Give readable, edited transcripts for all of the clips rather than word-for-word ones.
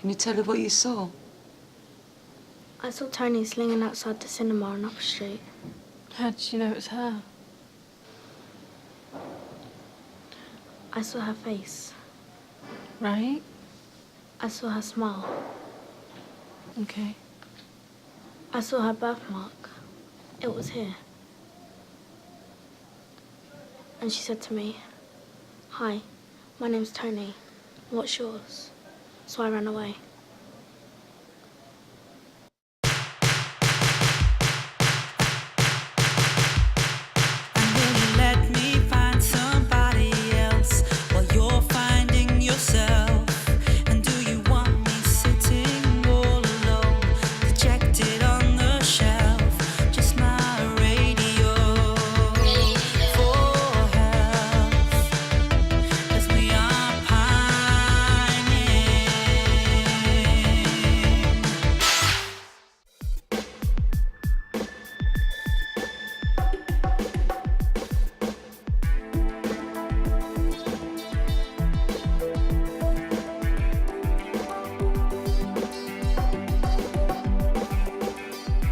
Can you tell her what you saw? I saw Tony slinging outside the cinema on Upper Street. How did you know it was her? I saw her face. Right? I saw her smile. Okay. I saw her birthmark. It was here. And she said to me, "Hi, my name's Tony. What's yours?" So I ran away.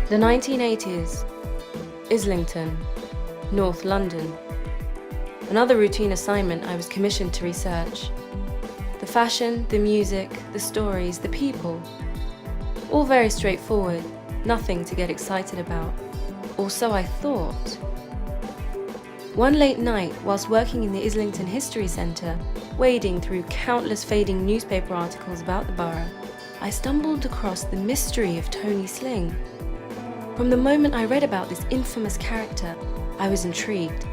The 1980s, Islington, North London. Another routine assignment I was commissioned to research. The fashion, the music, the stories, the people. All very straightforward, nothing to get excited about. Or so I thought. One late night, whilst working in the Islington History Centre, wading through countless fading newspaper articles about the borough, I stumbled across the mystery of Tony Sling. From the moment I read about this infamous character, I was intrigued.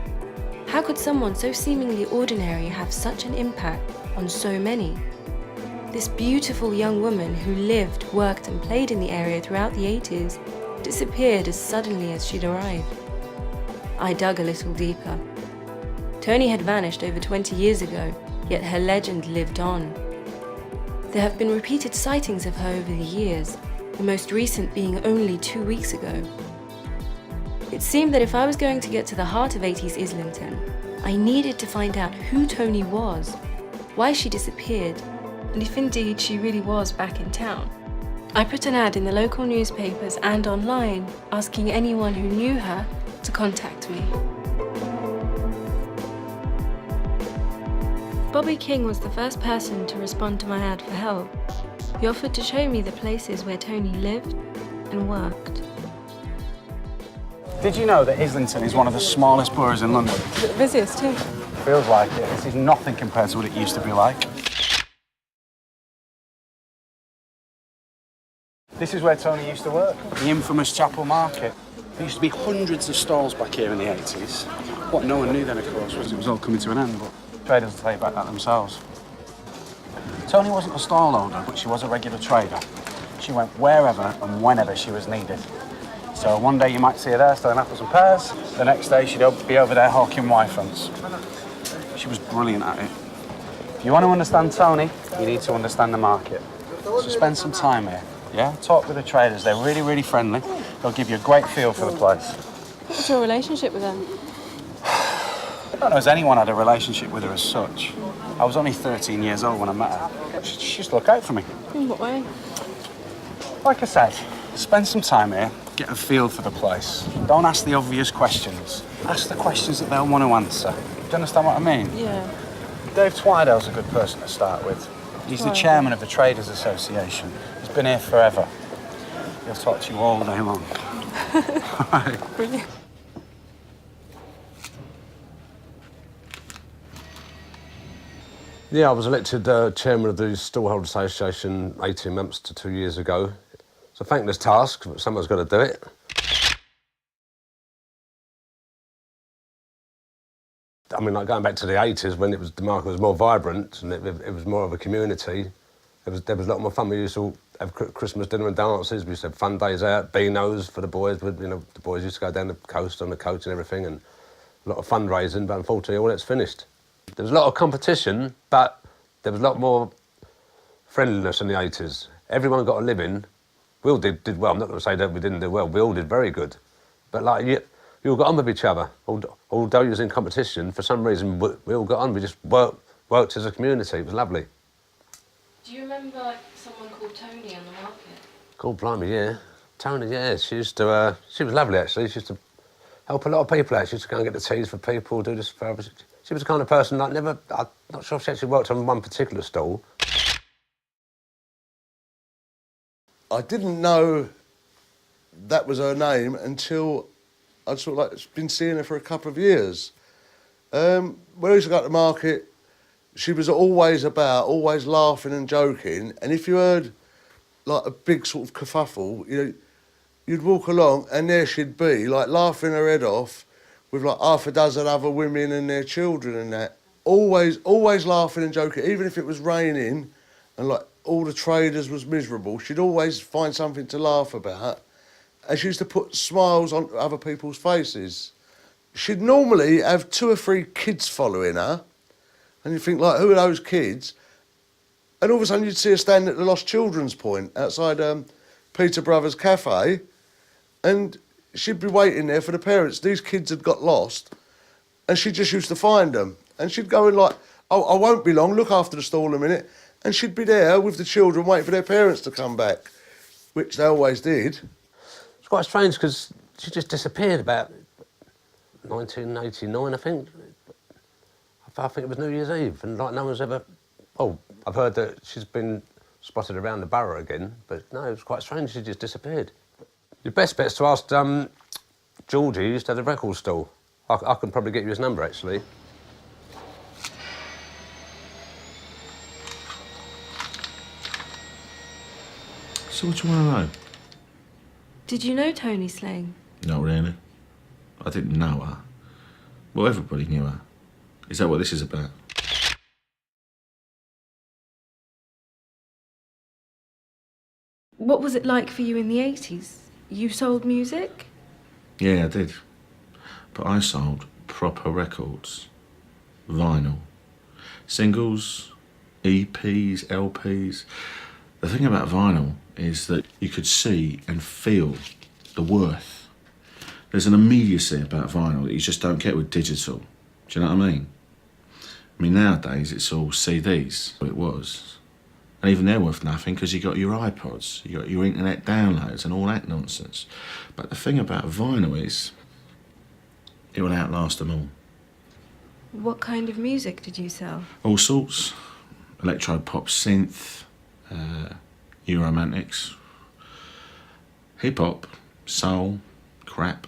How could someone so seemingly ordinary have such an impact on so many? This beautiful young woman who lived, worked and played in the area throughout the 80s disappeared as suddenly as she'd arrived. I dug a little deeper. Tony had vanished over 20 years ago, yet her legend lived on. There have been repeated sightings of her over the years, the most recent being only 2 weeks ago. It seemed that if I was going to get to the heart of 80s Islington, I needed to find out who Tony was, why she disappeared, and if indeed she really was back in town. I put an ad in the local newspapers and online, asking anyone who knew her to contact me. Bobby King was the first person to respond to my ad for help. He offered to show me the places where Tony lived and worked. Did you know that Islington is one of the smallest boroughs in London? The busiest too. Feels like it. This is nothing compared to what it used to be like. This is where Tony used to work, the infamous Chapel Market. There used to be hundreds of stalls back here in the 80s. What no one knew then, of course, was it was all coming to an end, but traders will tell you about that themselves. Tony wasn't a stall owner, but she was a regular trader. She went wherever and whenever she was needed. So one day you might see her there selling apples and pears, the next day she'd be over there hawking Y-fronts. She was brilliant at it. If you want to understand Tony, you need to understand the market. So spend some time here, yeah? Talk with the traders, they're really, really friendly. They'll give you a great feel for the place. What's your relationship with them? I don't know as anyone had a relationship with her as such. I was only 13 years old when I met her. She used to look out for me. In what way? Like I said, spend some time here, get a feel for the place. Don't ask the obvious questions. Ask the questions that they'll want to answer. Do you understand what I mean? Yeah. Dave Twidell's a good person to start with. He's the chairman of the Traders Association. He's been here forever. He'll talk to you all day long. Brilliant. Yeah, I was elected chairman of the Stallholder Association 18 months to 2 years ago. It's a thankless task, but someone's got to do it. I mean, like going back to the 80s when the market was more vibrant and it was more of a community, there was a lot more fun. We used to have Christmas dinner and dances. We used to have fun days out, beanos for the boys. You know, the boys used to go down the coast on the coach and everything, and a lot of fundraising, but unfortunately all that's finished. There was a lot of competition, but there was a lot more friendliness in the 80s. Everyone got a living. We all did well. I'm not going to say that we didn't do well. We all did very good. But like, you all got on with each other. Although you was in competition, for some reason we all got on. We just worked as a community. It was lovely. Do you remember like someone called Tony on the market? God blimey, yeah. Tony, yeah, she used to, she was lovely actually. She used to help a lot of people out. She used to go and get the teas for people, do this for others. She was the kind of person like I'm not sure if she actually worked on one particular stall. I didn't know that was her name until I'd sort of like been seeing her for a couple of years. When I used to go to the market, she was always about, always laughing and joking. And if you heard like a big sort of kerfuffle, you know, you'd walk along and there she'd be, like laughing her head off with like half a dozen other women and their children and that. Always laughing and joking, even if it was raining and like all the traders was miserable, she'd always find something to laugh about. And she used to put smiles on other people's faces. She'd normally have 2 or 3 kids following her, and you think, like, who are those kids? And all of a sudden you'd see her standing at the Lost Children's Point outside Peter Brothers Cafe, and she'd be waiting there for the parents. These kids had got lost, and she just used to find them. And she'd go in like, oh, I won't be long, look after the stall a minute. And she'd be there with the children waiting for their parents to come back, which they always did. It's quite strange because she just disappeared about 1989, I think. I think it was New Year's Eve, and like no one's ever... Oh, I've heard that she's been spotted around the borough again, but no, it was quite strange, she just disappeared. Your best bet's to ask Georgie, who used to have the record store. I can probably get you his number, actually. So what do you want to know? Did you know Tony Slang? Not really. I didn't know her. Well, everybody knew her. Is that what this is about? What was it like for you in the 80s? You sold music? Yeah, I did. But I sold proper records. Vinyl. Singles, EPs, LPs. The thing about vinyl is that you could see and feel the worth. There's an immediacy about vinyl that you just don't get with digital. Do you know what I mean? I mean, nowadays it's all CDs. It was. And even they're worth nothing because you got your iPods, you got your internet downloads and all that nonsense. But the thing about vinyl is it will outlast them all. What kind of music did you sell? All sorts. Electro-pop synth, Euromantics, hip-hop, soul, crap.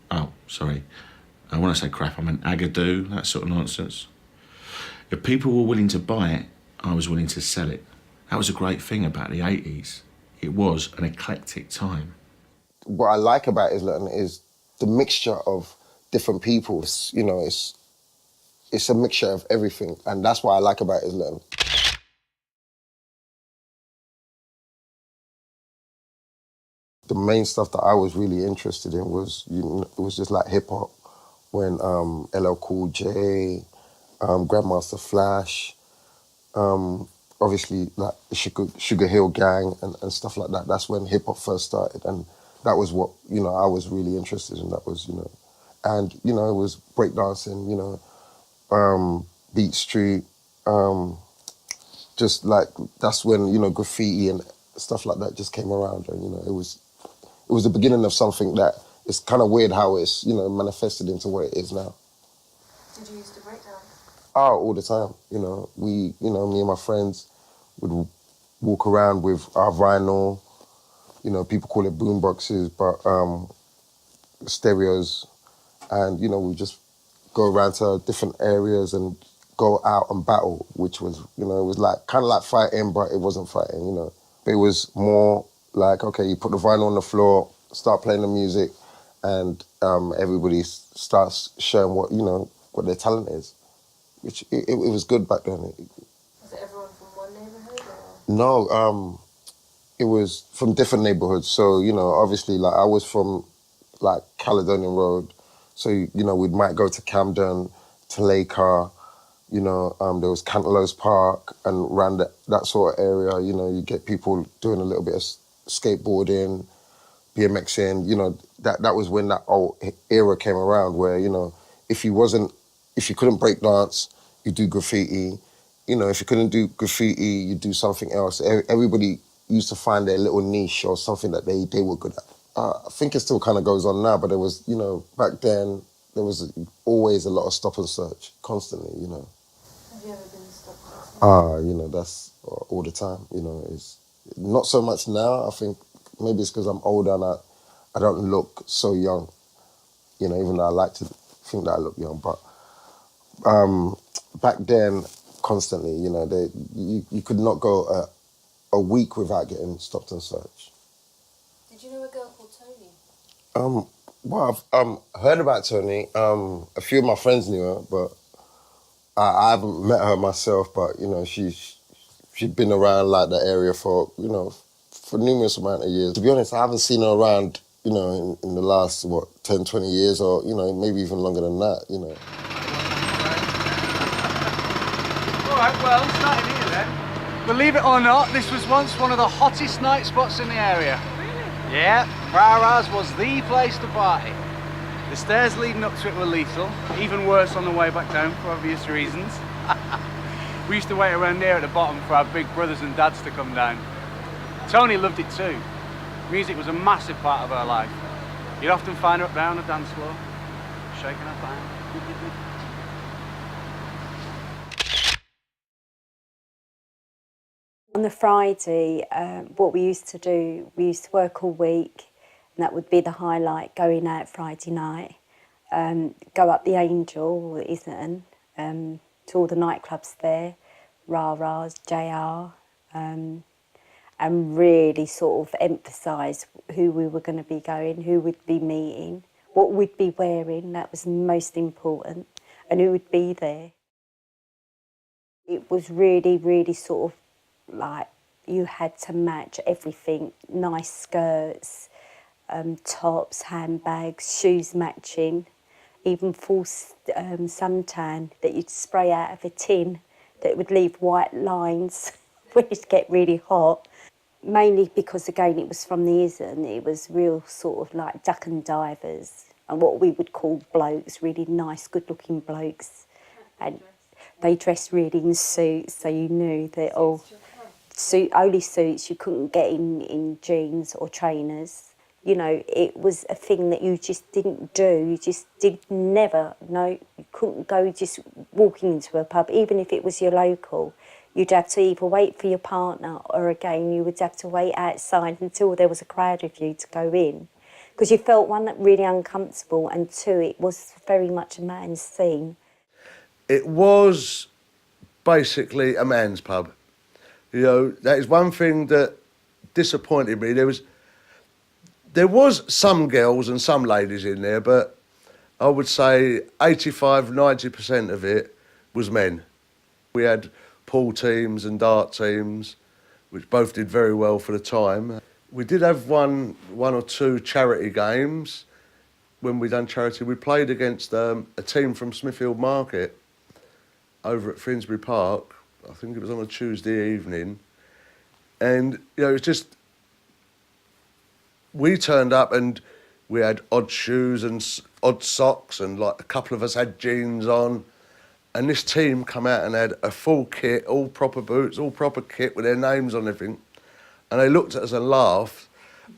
Oh, sorry. When I say crap, I meant agadoo, that sort of nonsense. If people were willing to buy it, I was willing to sell it. That was a great thing about the 80s. It was an eclectic time. What I like about Islington is the mixture of different people. It's, you know, it's a mixture of everything, and that's what I like about Islington. The main stuff that I was really interested in was, you know, it was just like hip hop. When LL Cool J, Grandmaster Flash, obviously like the Sugar Hill Gang and stuff like that. That's when hip hop first started, and that was what, you know, I was really interested in. That was, you know, and you know, it was breakdancing, you know, Beat Street, just like that's when, you know, graffiti and stuff like that just came around, and you know, it was the beginning of something that it's kind of weird how it's, you know, manifested into what it is now. Did you used to break dance? Oh, all the time. You know, me and my friends would walk around with our vinyl. You know, people call it boom boxes, but stereos, and you know, we just go around to different areas and go out and battle, which was, you know, it was like kind of like fighting, but it wasn't fighting. You know, but it was more like, okay, you put the vinyl on the floor, start playing the music, and everybody starts showing what, you know, what their talent is, which it was good back then. Was it everyone from one neighbourhood or? No, it was from different neighbourhoods. So, you know, obviously, like I was from like Caledonian Road, so you know, we might go to Camden, to Laker, you know, there was Cantaloupe Park, and around that sort of area, you know, you get people doing a little bit of skateboarding, BMXing, you know, that was when that old era came around where, you know, if you couldn't break dance, you do graffiti, you know, if you couldn't do graffiti, you do something else. Everybody used to find their little niche or something that they were good at. I think it still kind of goes on now, but there was, you know, back then, there was always a lot of stop and search, constantly, you know. Have you ever been stopped and searched? You know, that's all the time, you know. It's not so much now. I think maybe it's because I'm older and I don't look so young, you know, even though I like to think that I look young. But back then, constantly, you know, you could not go a week without getting stopped and searched. Did you know a girl called Tony? Well, I've heard about Tony. A few of my friends knew her, but I haven't met her myself. But you know, she'd been around like that area for, you know, for numerous amount of years. To be honest, I haven't seen her around, you know, in the last 10, 20 years, or you know, maybe even longer than that. You know. All right, well, starting here then. Believe it or not, this was once one of the hottest night spots in the area. Really? Yeah, Rara's was the place to party. The stairs leading up to it were lethal, even worse on the way back down for obvious reasons. We used to wait around there at the bottom for our big brothers and dads to come down. Tony loved it too. Music was a massive part of her life. You'd often find her up there on the dance floor, shaking her fan. On the Friday, what we used to do, we used to work all week, and that would be the highlight, going out Friday night, go up the Angel, or Islington, to all the nightclubs there, Rara's, JR, and really sort of emphasise who we were going to be going, who we'd be meeting, what we'd be wearing, that was most important, and who would be there. It was really, really sort of like you had to match everything, nice skirts, tops, handbags, shoes matching, even full suntan that you'd spray out of a tin that would leave white lines when it get really hot. Mainly because, again, it was from the Islington, it was real sort of like duck and divers and what we would call blokes, really nice, good-looking blokes. And they dressed really in suits, so you knew that only suits, you couldn't get in jeans or trainers. You know, it was a thing that you just didn't do. You just never, no, you couldn't go just walking into a pub, even if it was your local. You'd have to either wait for your partner or, again, you would have to wait outside until there was a crowd of you to go in. Because you felt, one, really uncomfortable, and two, it was very much a man's scene. It was basically a man's pub. You know, that is one thing that disappointed me. There was some girls and some ladies in there, but I would say 85–90% of it was men. We had pool teams and dart teams, which both did very well for the time. We did have one or two charity games. When we done charity, we played against a team from Smithfield Market over at Finsbury Park. I think it was on a Tuesday evening. And, you know, it's just, we turned up and we had odd shoes and odd socks, and like a couple of us had jeans on. And this team come out and had a full kit, all proper boots, all proper kit with their names on everything. And they looked at us and laughed.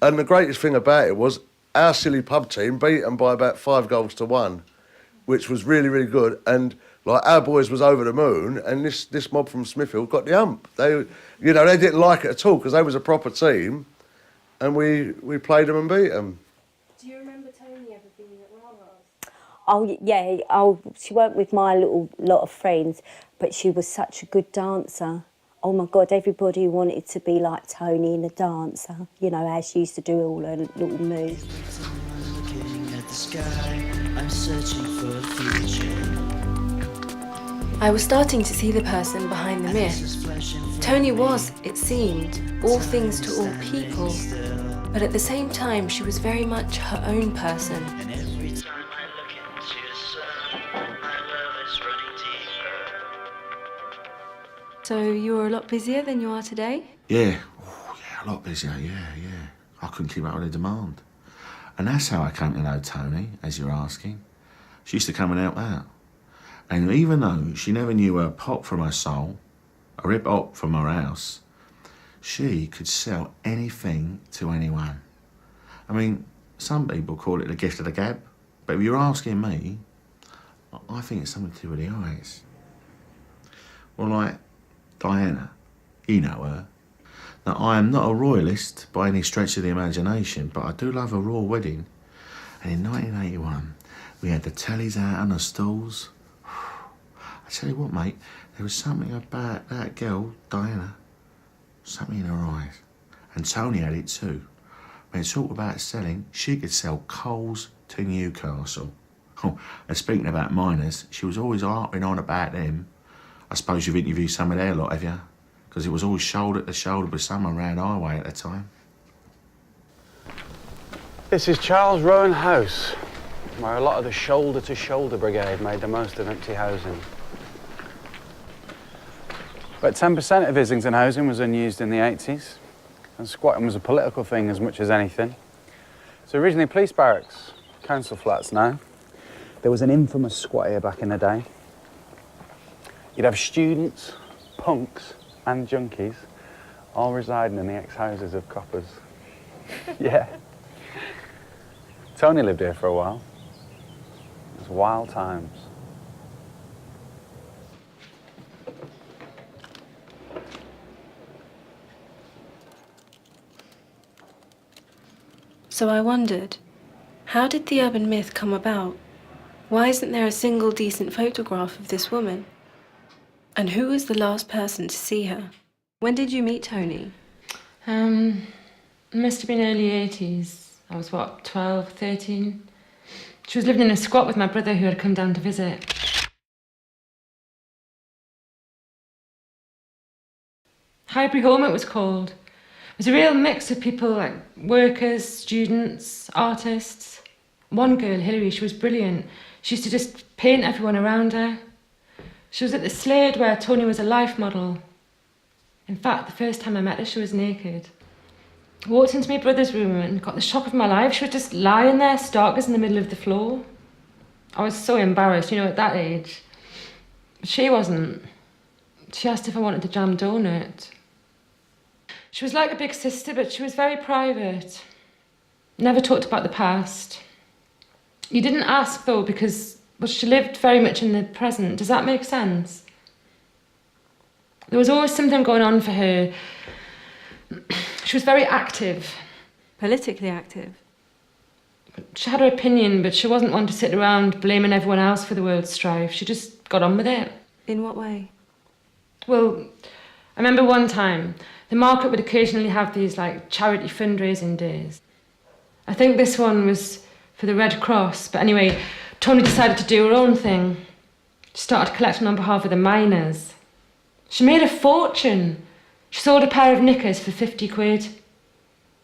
And the greatest thing about it was our silly pub team beat them by about 5-1, which was really, really good. And like our boys was over the moon, and this mob from Smithfield got the hump. They didn't like it at all because they was a proper team, and we played them and beat them. Do you remember Tony ever being at Rara's? Oh, yeah. Oh, she weren't with my little lot of friends, but she was such a good dancer. Oh, my God, everybody wanted to be like Tony in a dancer. You know, how she used to do all her little moves. Looking at the sky, I'm searching for a future. I was starting to see the person behind the myth. Tony was, it seemed, all things to all people, but at the same time she was very much her own person. And every time I look into the sun, my love is running deeper. So you were a lot busier than you are today? Yeah, a lot busier, yeah. I couldn't keep up with the demand. And that's how I came to know Tony, as you're asking. She used to come and help out. And even though she never knew her pop from her soul, a rip up from her house. She could sell anything to anyone. I mean, some people call it the gift of the gab, but if you're asking me, I think it's something to do with the eyes. Well, like Diana, you know her. Now, I am not a royalist by any stretch of the imagination, but I do love a royal wedding. And in 1981, we had the tellies out on the stalls. I tell you what, mate, there was something about that girl, Diana, something in her eyes. And Tony had it too. When it's all about selling, she could sell coals to Newcastle. Oh, and speaking about miners, she was always harping on about them. I suppose you've interviewed some of their lot, have you? Because it was always shoulder to shoulder with someone round our way at the time. This is Charles Rowan House, where a lot of the shoulder-to-shoulder brigade made the most of empty housing. But 10% of Islington housing was unused in the 80s, and squatting was a political thing as much as anything. So originally police barracks, council flats now. There was an infamous squat here back in the day. You'd have students, punks, and junkies all residing in the ex-houses of coppers. Yeah. Tony lived here for a while. It was wild times. So I wondered, how did the urban myth come about? Why isn't there a single decent photograph of this woman? And who was the last person to see her? When did you meet Tony? Must have been early 80s. I was, 12, 13? She was living in a squat with my brother who had come down to visit. Highbury Home, it was called. It was a real mix of people, like workers, students, artists. One girl, Hilary, she was brilliant. She used to just paint everyone around her. She was at the Slade where Tony was a life model. In fact, the first time I met her, she was naked. I walked into my brother's room and got the shock of my life. She was just lying there, stark as in the middle of the floor. I was so embarrassed, at that age. She wasn't. She asked if I wanted a jam donut. She was like a big sister, but she was very private. Never talked about the past. You didn't ask, though, because she lived very much in the present. Does that make sense? There was always something going on for her. She was very active. Politically active? She had her opinion, but she wasn't one to sit around blaming everyone else for the world's strife. She just got on with it. In what way? Well, I remember one time, the market would occasionally have these, charity fundraising days. I think this one was for the Red Cross, but anyway, Tony decided to do her own thing. She started collecting on behalf of the miners. She made a fortune. She sold a pair of knickers for 50 quid. She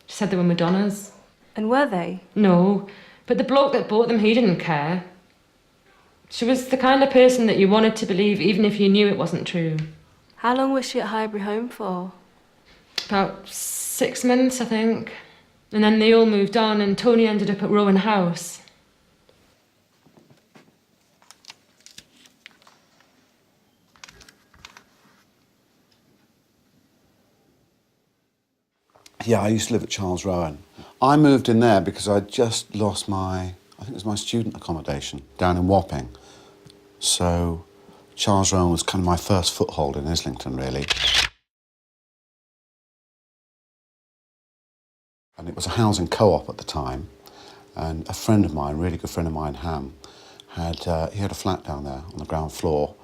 said they were Madonna's. And were they? No, but the bloke that bought them, he didn't care. She was the kind of person that you wanted to believe even if you knew it wasn't true. How long was she at Highbury Home for? About 6 months, I think. And then they all moved on and Tony ended up at Rowan House. Yeah, I used to live at Charles Rowan. I moved in there because I'd just lost I think it was my student accommodation down in Wapping. So Charles Rowan was kind of my first foothold in Islington, really. And it was a housing co-op at the time. And a friend of mine, a really good friend of mine, Ham, he had a flat down there on the ground floor.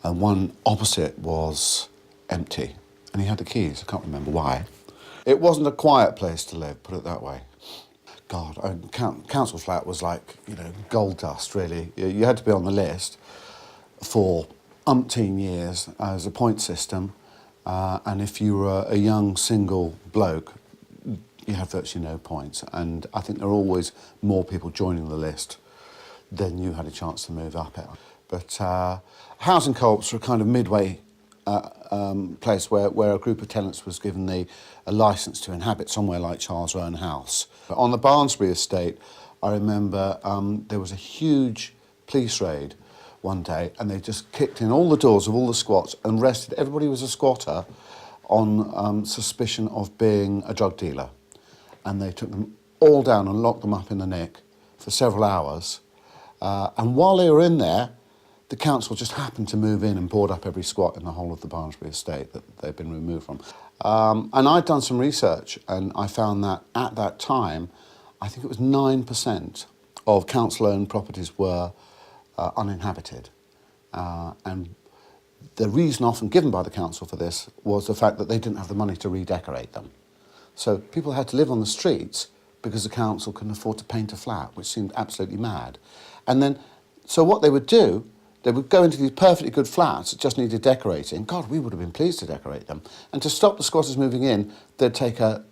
And one opposite was empty. And he had the keys, I can't remember why. It wasn't a quiet place to live, put it that way. God, council flat was like, gold dust, really. You had to be on the list for umpteen years as a point system. And if you were a young single bloke, you had virtually no points. And I think there were always more people joining the list than you had a chance to move up it. But housing co-ops were kind of midway place where a group of tenants was given a licence to inhabit somewhere like Charles Rowan House. On the Barnsbury estate, I remember there was a huge police raid one day, and they just kicked in all the doors of all the squats and arrested everybody who was a squatter on suspicion of being a drug dealer. And they took them all down and locked them up in the nick for several hours. And while they were in there, the council just happened to move in and board up every squat in the whole of the Barnsbury estate that they'd been removed from. And I'd done some research, and I found that at that time, I think it was 9% of council-owned properties were uninhabited. And the reason often given by the council for this was the fact that they didn't have the money to redecorate them. So people had to live on the streets because the council couldn't afford to paint a flat, which seemed absolutely mad. And then, so what they would do, they would go into these perfectly good flats that just needed decorating. God, we would have been pleased to decorate them. And to stop the squatters moving in, they'd take a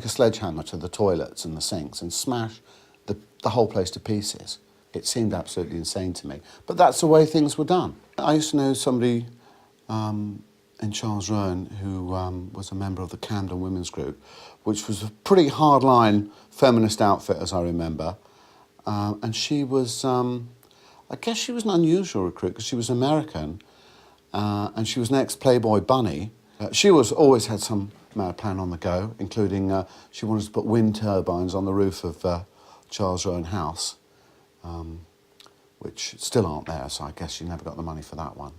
sledgehammer to the toilets and the sinks and smash the whole place to pieces. It seemed absolutely insane to me. But that's the way things were done. I used to know somebody in Charles Rowan who was a member of the Camden Women's Group, which was a pretty hardline feminist outfit, as I remember. And she was, I guess she was an unusual recruit because she was American, and she was an ex-Playboy bunny. She always had some mad plan on the go, including she wanted to put wind turbines on the roof of Charles Rowan House, which still aren't there, so I guess she never got the money for that one.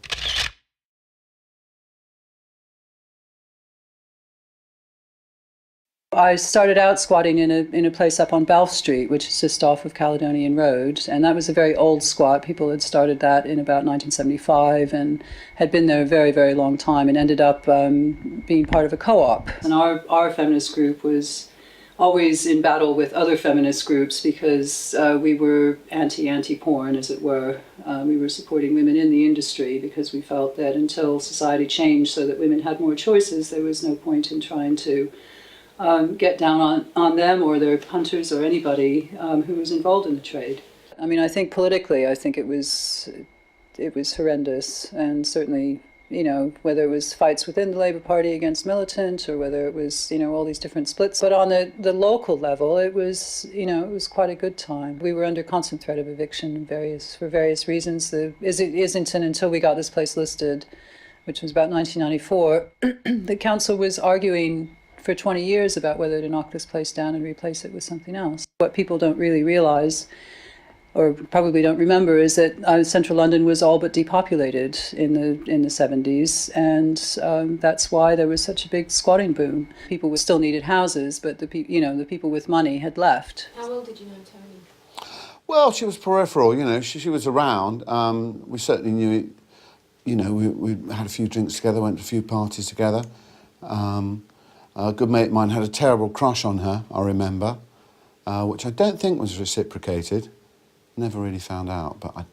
I started out squatting in a place up on Balfe Street, which is just off of Caledonian Road, and that was a very old squat. People had started that in about 1975 and had been there a very, very long time and ended up being part of a co-op. And our feminist group was always in battle with other feminist groups because we were anti-porn, as it were. We were supporting women in the industry because we felt that until society changed so that women had more choices, there was no point in trying to get down on them or their hunters or anybody who was involved in the trade. I mean, I think politically, I think it was horrendous, and certainly, you know, whether it was fights within the Labour Party against militant or whether it was, you know, all these different splits. But on the local level, it was, you know, it was quite a good time. We were under constant threat of eviction for various reasons. Islington, until we got this place listed, which was about 1994, the council was arguing for 20 years about whether to knock this place down and replace it with something else. What people don't really realise, or probably don't remember, is that central London was all but depopulated in the 70s, and that's why there was such a big squatting boom. People still needed houses, but the people with money had left. How well did you know Tony? Well, she was peripheral, you know, she was around. We certainly knew, you know, we had a few drinks together, went to a few parties together. A good mate of mine had a terrible crush on her, I remember, which I don't think was reciprocated. Never really found out, but I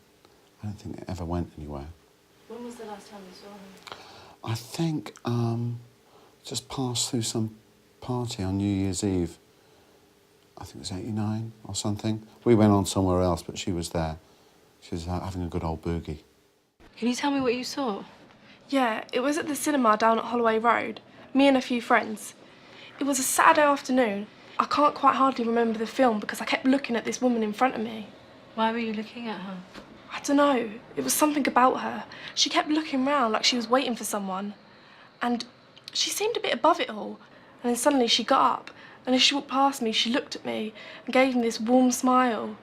don't think it ever went anywhere. When was the last time you saw him? I think just passed through some party on New Year's Eve. I think it was 89 or something. We went on somewhere else, but she was there. She was having a good old boogie. Can you tell me what you saw? Yeah, it was at the cinema down at Holloway Road. Me and a few friends. It was a Saturday afternoon. I can't quite hardly remember the film because I kept looking at this woman in front of me. Why were you looking at her? I don't know. It was something about her. She kept looking round like she was waiting for someone. And she seemed a bit above it all. And then suddenly she got up, and as she walked past me, she looked at me and gave me this warm smile.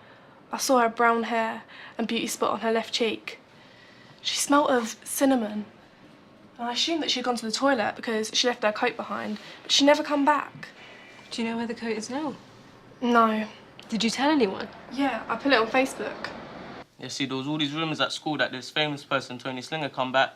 I saw her brown hair and beauty spot on her left cheek. She smelt of cinnamon. And I assumed that she'd gone to the toilet because she left her coat behind, but she never come back. Do you know where the coat is now? No. Did you tell anyone? Yeah, I put it on Facebook. Yeah, see, there was all these rumours at school that this famous person, Tony Slinger, come back,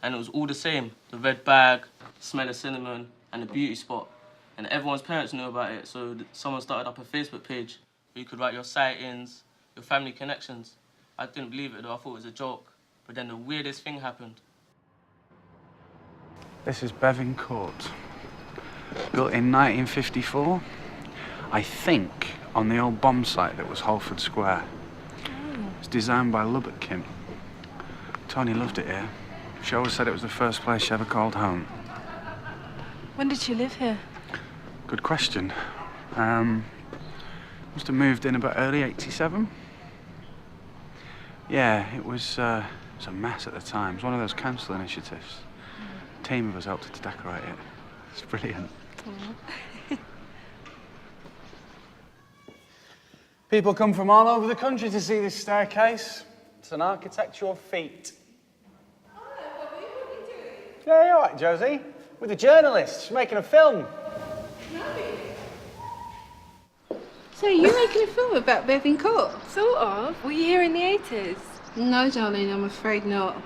and it was all the same. The red bag, the smell of cinnamon, and the beauty spot. And everyone's parents knew about it, so someone started up a Facebook page where you could write your sightings, your family connections. I didn't believe it, though. I thought it was a joke. But then the weirdest thing happened. This is Bevan Court, built in 1954, I think on the old bomb site that was Holford Square. It's designed by Lubbock Kim. Tony loved it here. She always said it was the first place she ever called home. When did she live here? Good question. Must have moved in about early 87. Yeah, it was a mess at the time. It was one of those council initiatives. A team of us helped to decorate it. It's brilliant. People come from all over the country to see this staircase. It's an architectural feat. Yeah, you're all right, Josie. With a journalist. She's making a film. So you're making a film about Bevan Court? Sort of. Were you here in the 80s? No, darling, I'm afraid not.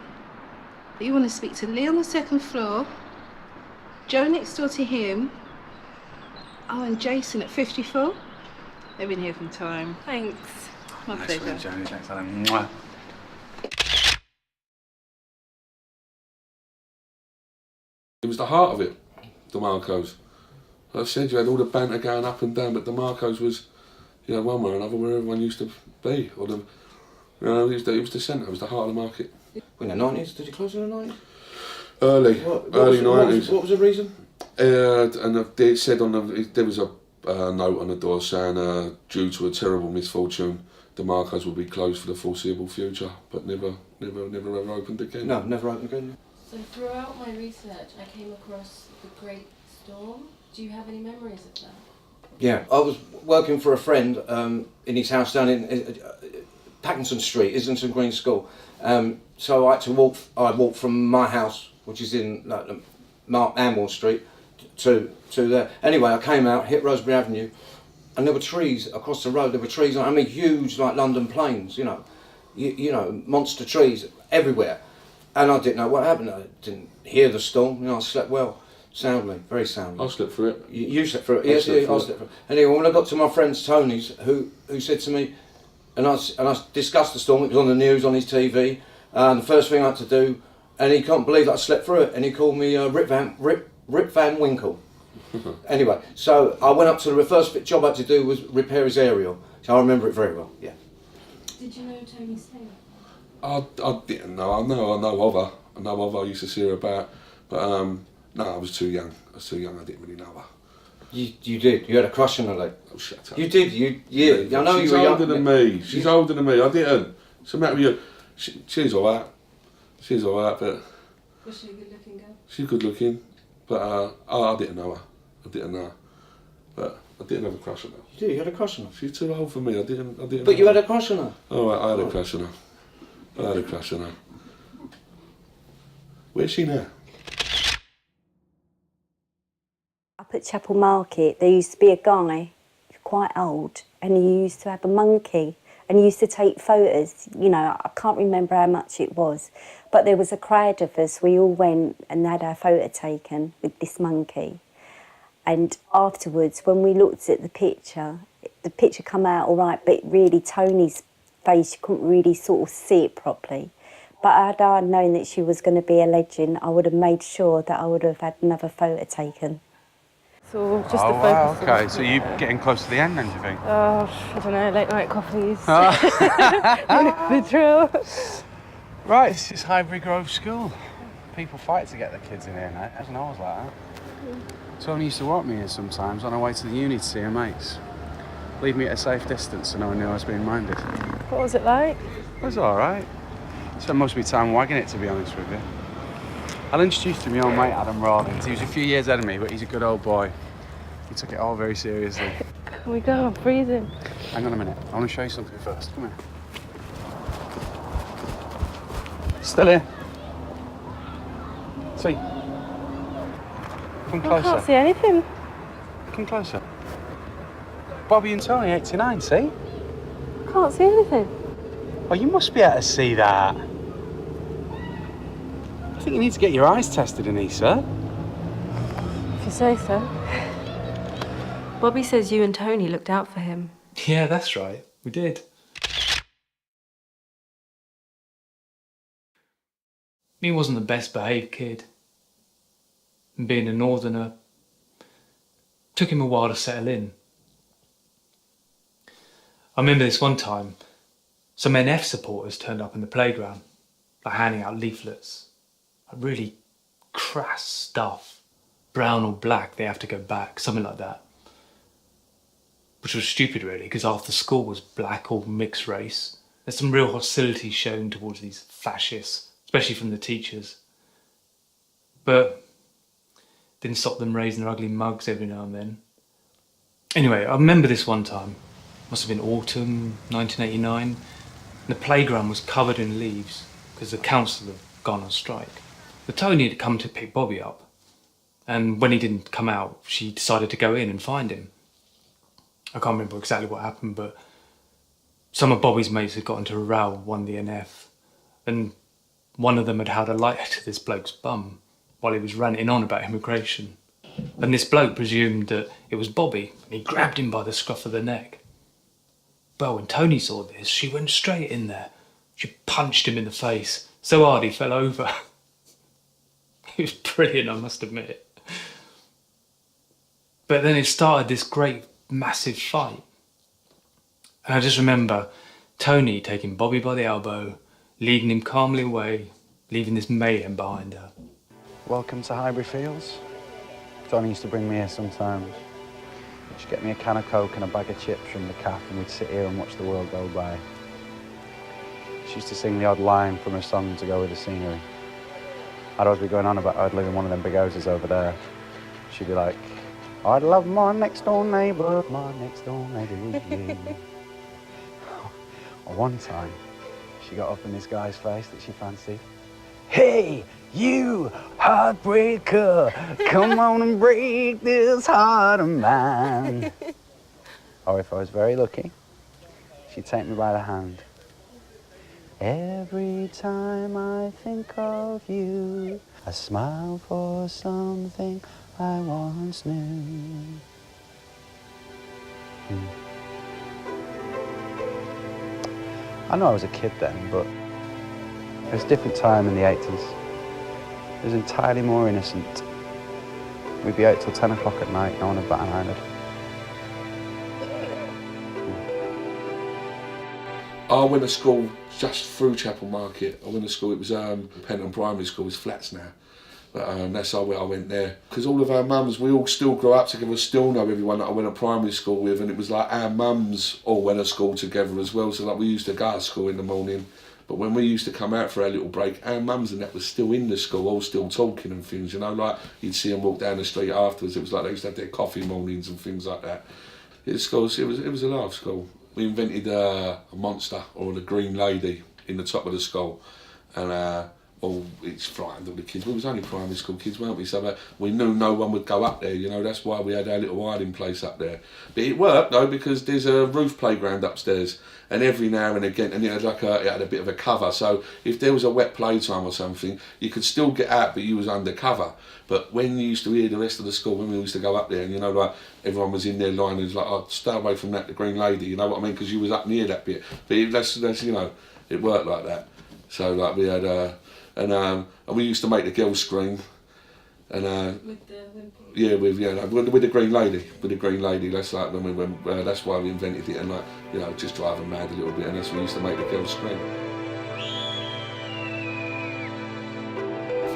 But you want to speak to Lee on the second floor, Joe next door to him, oh, and Jason at 54. They've been here from time. Thanks. My Nice pleasure. one, Josie. Thanks, darling. Mwah. It was the heart of it, DeMarco's. Like I said, you had all the banter going up and down, but DeMarco's was, you know, one way or another where everyone used to be. Or the, you know, it was the centre, it was the heart of the market. In the 90s? Did you close in the 90s? Early 90s. What was the reason? And they said there was a note on the door saying, due to a terrible misfortune, DeMarco's will be closed for the foreseeable future, but never ever opened again. No, never opened again. So throughout my research, I came across the Great Storm. Do you have any memories of that? Yeah, I was working for a friend in his house down in Packinson Street, Islington Green School. So I had to walk. I walked from my house, which is in Mark Amwell Street, to there. Anyway, I came out, hit Rosebery Avenue, and there were trees across the road. There were trees, I mean, huge, like London planes. You know, monster trees everywhere. And I didn't know what happened. I didn't hear the storm. You know, I slept well, soundly, very soundly. I slept through it. You slept through it. Yes, I slept through it. Anyway, when I got to my friend's Tony's, who said to me, and I discussed the storm. It was on the news, on his TV. And the first thing I had to do, and he can't believe that I slept through it. And he called me Rip Van Winkle. Anyway, so I went up to the first job I had to do was repair his aerial. So I remember it very well. Yeah. Did you know Tony Sling? I didn't know. I know of her. I know of her. I used to see her about, but no, I was too young. I didn't really know her. You did. You had a crush on her, like. Oh, shut up. You did. Yeah. I know she's you were older than me. She's older than me. I didn't. What's the matter with you? She's all right. She's all right, but. Was she a good-looking girl? She's good looking, but I didn't know her. But I didn't have a crush on her. You did. You had a crush on her. She's too old for me. I didn't. But you had a crush on her. All right, I had a crush on her. Where's she now? Up at Chapel Market, there used to be a guy, quite old, and he used to have a monkey, and he used to take photos. You know, I can't remember how much it was, but there was a crowd of us. We all went and had our photo taken with this monkey. And afterwards, when we looked at the picture come out all right, but really Tony's face, you couldn't really sort of see it properly. But had I known that she was going to be a legend, I would have made sure that I would have had another photo taken. So just oh, to focus. Wow, okay, so you're getting close to the end then, do you think? Oh, I don't know, late night coffees. You know the drill. Right, this is Highbury Grove School. People fight to get their kids in here now. It wasn't always like that. Tony used to walk me here sometimes on our way to the uni to see her mates. Leave me at a safe distance so no one knew I was being minded. What was it like? It was all right. Spent most of my time wagging it, to be honest with you. I'll introduce you to my old mate, Adam Rawlins. He was a few years ahead of me, but he's a good old boy. He took it all very seriously. Can we go? I'm freezing. Hang on a minute. I want to show you something first. Come here. Still here. See? Come closer. I can't see anything. Come closer. Bobby and Tony, 89, see? I can't see anything. Oh, you must be able to see that. I think you need to get your eyes tested, Anissa. If you say so. Bobby says you and Tony looked out for him. Yeah, that's right. We did. He wasn't the best behaved kid. And being a northerner, took him a while to settle in. I remember this one time, some NF supporters turned up in the playground, like handing out leaflets. Like really crass stuff. Brown or black, they have to go back, something like that. Which was stupid really, because half the school was black or mixed race. There's some real hostility shown towards these fascists, especially from the teachers. But didn't stop them raising their ugly mugs every now and then. Anyway, I remember this one time. Must have been autumn 1989. The playground was covered in leaves because the council had gone on strike. But Tony had come to pick Bobby up, and when he didn't come out, she decided to go in and find him. I can't remember exactly what happened, but some of Bobby's mates had got into a row with one of the NF, and one of them had held a lighter to this bloke's bum while he was ranting on about immigration. And this bloke presumed that it was Bobby, and he grabbed him by the scruff of the neck. Well, when Tony saw this, she went straight in there. She punched him in the face so hard he fell over. It was brilliant, I must admit. But then it started this great, massive fight. And I just remember Tony taking Bobby by the elbow, leading him calmly away, leaving this mayhem behind her. Welcome to Highbury Fields. Johnny used to bring me here sometimes. She'd get me a can of Coke and a bag of chips from the cafe, and we'd sit here and watch the world go by. She used to sing the odd line from her song to go with the scenery. I'd always be going on about I'd live in one of them big houses over there. She'd be like, I'd love my next door neighbour with you. Or one time, she got up in this guy's face that she fancied. Hey, you heartbreaker, come on and break this heart of mine. Or if I was very lucky, she'd take me by the hand. Every time I think of you, I smile for something I once knew. I know I was a kid then, but it was a different time in the 80s. It was entirely more innocent. We'd be out till 10 o'clock at night, no one would bat an eyelid. I went to school just through Chapel Market. I went to school, it was Penton Primary School, it's flats now. But that's how I went there. Because all of our mums, we all still grew up together, still know everyone that I went to primary school with, and it was like our mums all went to school together as well. So like we used to go to school in the morning, but when we used to come out for our little break, our mums and that was still in the school, all still talking and things, you know, like you'd see them walk down the street afterwards. It was like they used to have their coffee mornings and things like that. It was a live school. We invented a monster, or the green lady, in the top of the school, and it's frightened all the kids. We was only primary school kids, weren't we? So we knew no one would go up there, you know, that's why we had our little hiding place up there. But it worked though, because there's a roof playground upstairs, and every now and again, and it had a bit of a cover, so if there was a wet playtime or something, you could still get out, but you was under cover. But when you used to hear the rest of the school, when we used to go up there, and you know, like everyone was in their line, and it was like, oh, stay away from that, the green lady, you know what I mean? Because you was up near that bit. But that's you know, it worked like that. So like we had, and we used to make the girls scream, and with the green lady, That's like when we went. That's why we invented it, and like you know, just drive them mad a little bit, and that's when we used to make the girls scream.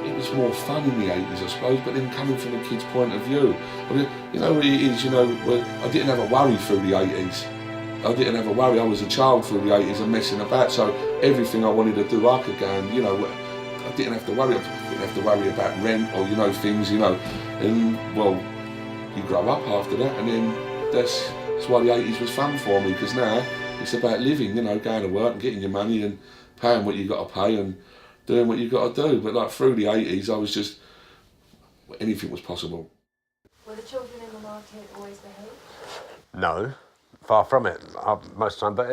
It was more fun in the 80s, I suppose, but then coming from a kid's point of view, I mean, you know, it is. You know, I didn't have a worry through the 80s. I didn't have a worry. I was a child through the 80s and messing about, so everything I wanted to do, I could go and, you know, I didn't have to worry. I didn't have to worry about rent or, you know, things, you know. And, well, you grow up after that, and then that's why the 80s was fun for me, because now it's about living, you know, going to work and getting your money and paying what you got to pay and doing what you got to do. But, like, through the 80s, I was just, anything was possible. Were the children in the market always behaved? No, far from it, most of the time, but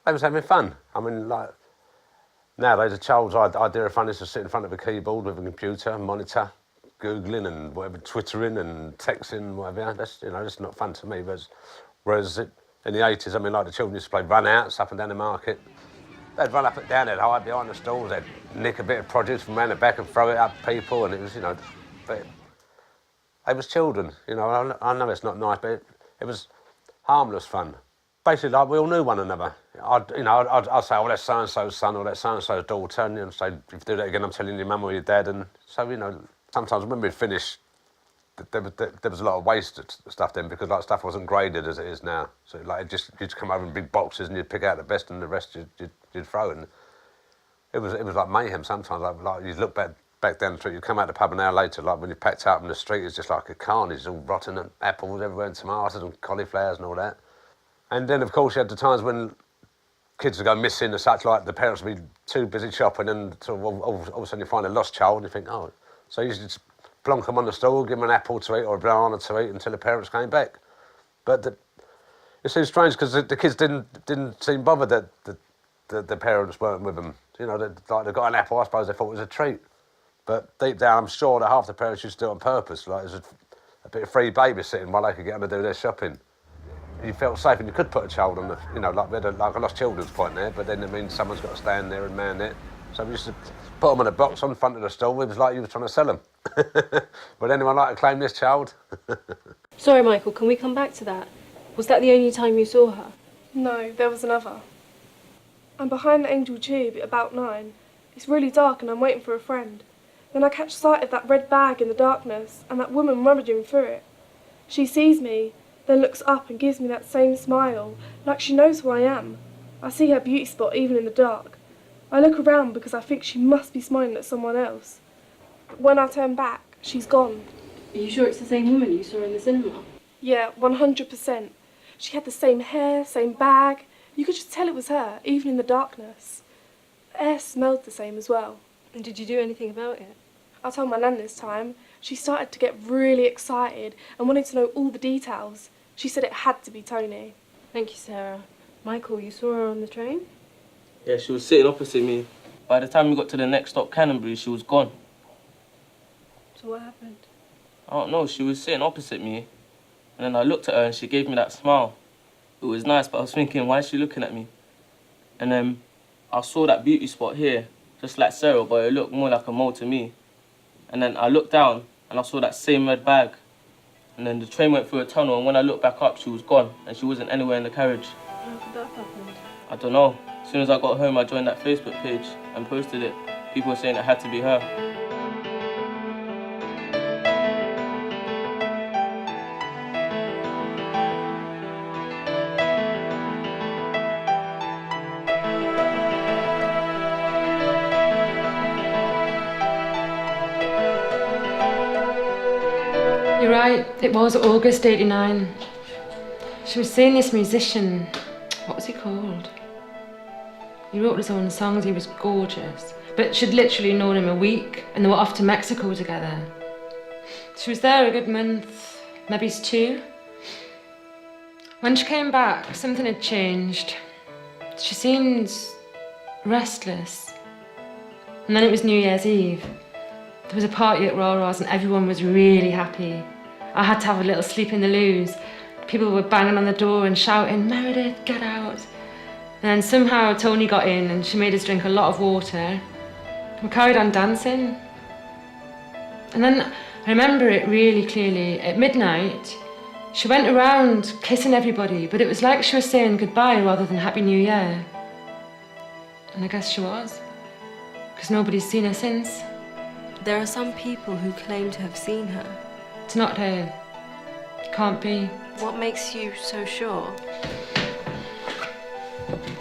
they was having fun. I mean, like, nowadays a child's idea of fun is to sit in front of a keyboard with a computer, monitor, Googling and whatever, Twittering and texting, whatever. That's, you know, that's not fun to me. Whereas in the 80s, I mean, like the children used to play run-outs up and down the market. They'd run up and down, they'd hide behind the stalls, they'd nick a bit of produce from around the back and throw it at people, and it was, you know, but they was children, you know. I know it's not nice, but it was harmless fun. Basically, like, we all knew one another. I'd say, oh, that's so-and-so's son or that's so-and-so's daughter, and say, if you do that again, I'm telling your mum or your dad. And so, you know, sometimes when we'd finish there was a lot of wasted stuff then because like stuff wasn't graded as it is now. So like you'd just come over in big boxes and you'd pick out the best and the rest you'd throw. And it was like mayhem sometimes. Like you'd look back down the street, you'd come out the pub an hour later, like when you packed up in the street, it's just like a carnage, all rotten and apples everywhere and tomatoes and cauliflowers and all that. And then of course you had the times when kids would go missing and such, like the parents would be too busy shopping and sort of all of a sudden you find a lost child and you think, oh, so you just plonk them on the stool, give them an apple to eat or a banana to eat until the parents came back. But it seems strange because the kids didn't seem bothered that the parents weren't with them. You know, like they got an apple, I suppose they thought it was a treat. But deep down, I'm sure that half the parents used to do it on purpose, like it was a bit of free babysitting while they could get them to do their shopping. You felt safe and you could put a child on the, you know, like we had a lost children's point there, but then it means someone's got to stand there and man it. So we used to put them in a box on front of the stall. It was like you were trying to sell them. Would anyone like to claim this child? Sorry, Michael, can we come back to that? Was that the only time you saw her? No, there was another. I'm behind the Angel Tube at about 9. It's really dark and I'm waiting for a friend. Then I catch sight of that red bag in the darkness and that woman rummaging through it. She sees me, then looks up and gives me that same smile, like she knows who I am. I see her beauty spot even in the dark. I look around because I think she must be smiling at someone else. But when I turn back, she's gone. Are you sure it's the same woman you saw in the cinema? Yeah, 100%. She had the same hair, same bag. You could just tell it was her, even in the darkness. The air smelled the same as well. And did you do anything about it? I told my nan this time. She started to get really excited and wanted to know all the details. She said it had to be Tony. Thank you, Sarah. Michael, you saw her on the train? Yeah, she was sitting opposite me. By the time we got to the next stop, Canterbury, she was gone. So what happened? I don't know, she was sitting opposite me. And then I looked at her and she gave me that smile. It was nice, but I was thinking, why is she looking at me? And then I saw that beauty spot here, just like Sarah, but it looked more like a mole to me. And then I looked down and I saw that same red bag. And then the train went through a tunnel and when I looked back up, she was gone and she wasn't anywhere in the carriage. How did that happen? I don't know. As soon as I got home, I joined that Facebook page and posted it. People were saying it had to be her. You're right, it was August '89. She was seeing this musician, what was he called? He wrote his own songs, he was gorgeous. But she'd literally known him a week and they were off to Mexico together. She was there a good month, maybe 2. When she came back, something had changed. She seemed restless. And then it was New Year's Eve. There was a party at Raw and everyone was really happy. I had to have a little sleep in the loos. People were banging on the door and shouting, "Meredith, get out." And then somehow Tony got in and she made us drink a lot of water. We carried on dancing. And then I remember it really clearly. At midnight, she went around kissing everybody, but it was like she was saying goodbye rather than Happy New Year. And I guess she was, because nobody's seen her since. There are some people who claim to have seen her. It's not her. Can't be. What makes you so sure?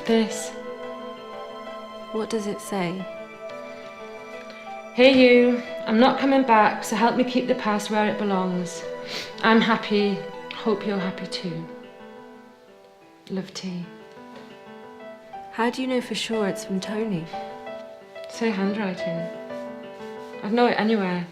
This. What does it say? Hey you, I'm not coming back, so help me keep the past where it belongs. I'm happy, hope you're happy too. Love, T. How do you know for sure it's from Tony? Say handwriting. I'd know it anywhere.